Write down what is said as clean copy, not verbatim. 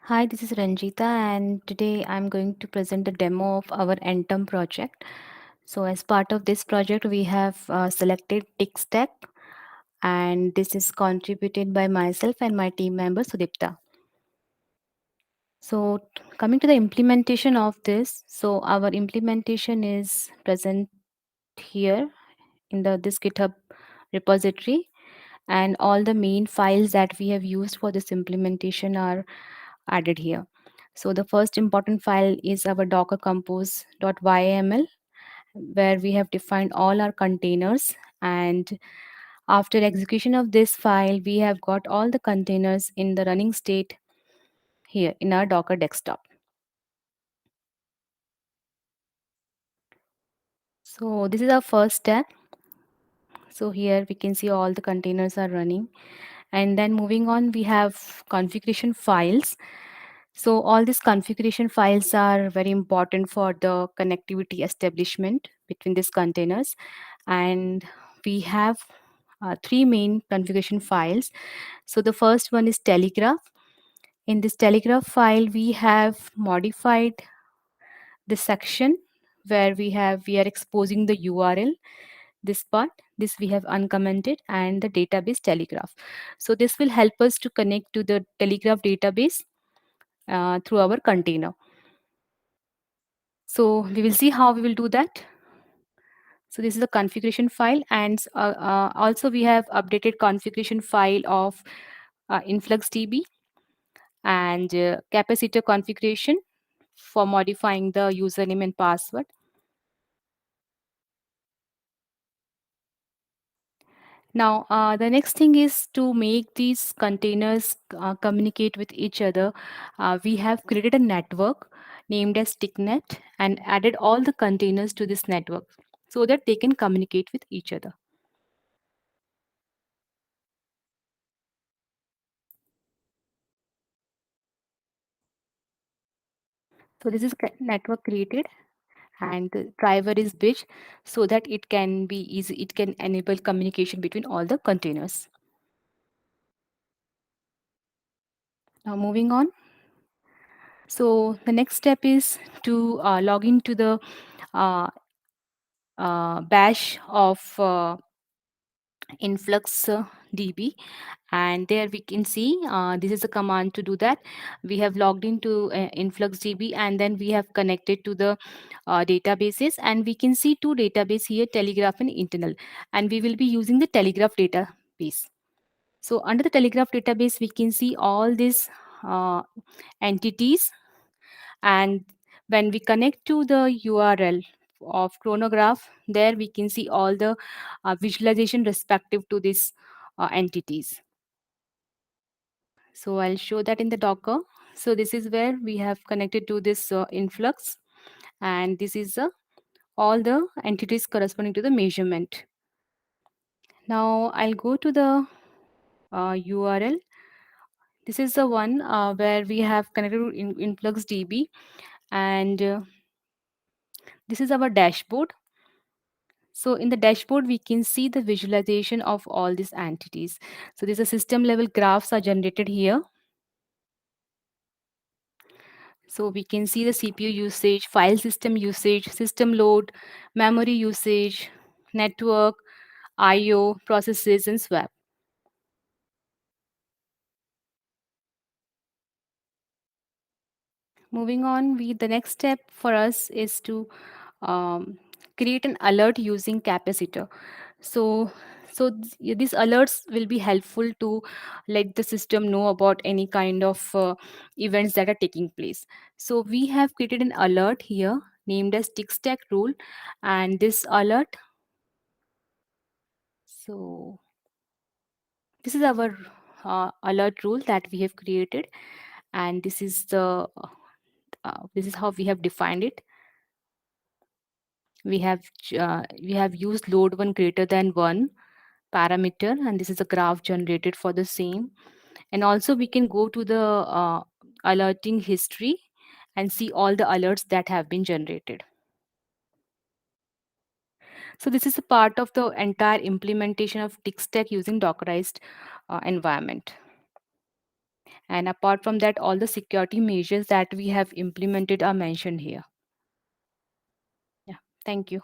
Hi, this is Ranjita, and today I'm going to present the demo of our Entom project. So, as part of this project, we have selected TickStack, and this is contributed by myself and my team member Sudipta. So, coming to the implementation of this, so our implementation is present here in this GitHub repository, and all the main files that we have used for this implementation are added here. So the first important file is our docker compose.yml, where we have defined all our containers, and after execution of this file we have got all the containers in the running state here in our docker desktop. So this is our first step. So here we can see all the containers are running, and then moving on we have configuration files. So all these configuration files are very important for the connectivity establishment between these containers, and we have three main configuration files. So the first one is telegraph. In this telegraph file we have modified the section where we are exposing the URL. This part, this we have uncommented, and the database telegraph. So this will help us to connect to the telegraph database through our container. So we will see how we will do that. So this is the configuration file, and also we have updated configuration file of InfluxDB and capacitor configuration for modifying the username and password. Now, the next thing is to make these containers communicate with each other. We have created a network named as TickNet and added all the containers to this network so that they can communicate with each other. So this is network created, and the driver is bridge so that it can be easy. It can enable communication between all the containers. Now, moving on. So the next step is to log into the uh, bash of influx db, and there we can see this is a command to do that. We have logged into influx db, and then we have connected to the databases, and we can see two database here, telegraph and internal, and we will be using the telegraph database. So under the telegraph database we can see all these entities, and when we connect to the url of chronograph, there we can see all the visualization respective to these entities. So I'll show that in the docker. So this is where we have connected to this influx, and this is all the entities corresponding to the measurement. Now I'll go to the url. This is the one where we have connected to influx db, and this is our dashboard. So in the dashboard, we can see the visualization of all these entities. So these are system level graphs are generated here. So we can see the CPU usage, file system usage, system load, memory usage, network, IO, processes, and swap. Moving on, the next step for us is to um, create an alert using capacitor. So, these alerts will be helpful to let the system know about any kind of events that are taking place. So we have created an alert here named as tick stack rule, and this alert. So this is our alert rule that we have created, and this is how we have defined it. We have used load one greater than one parameter, and this is a graph generated for the same. And also we can go to the alerting history and see all the alerts that have been generated. So this is a part of the entire implementation of tickstack using dockerized environment. And apart from that, all the security measures that we have implemented are mentioned here. Yeah, thank you.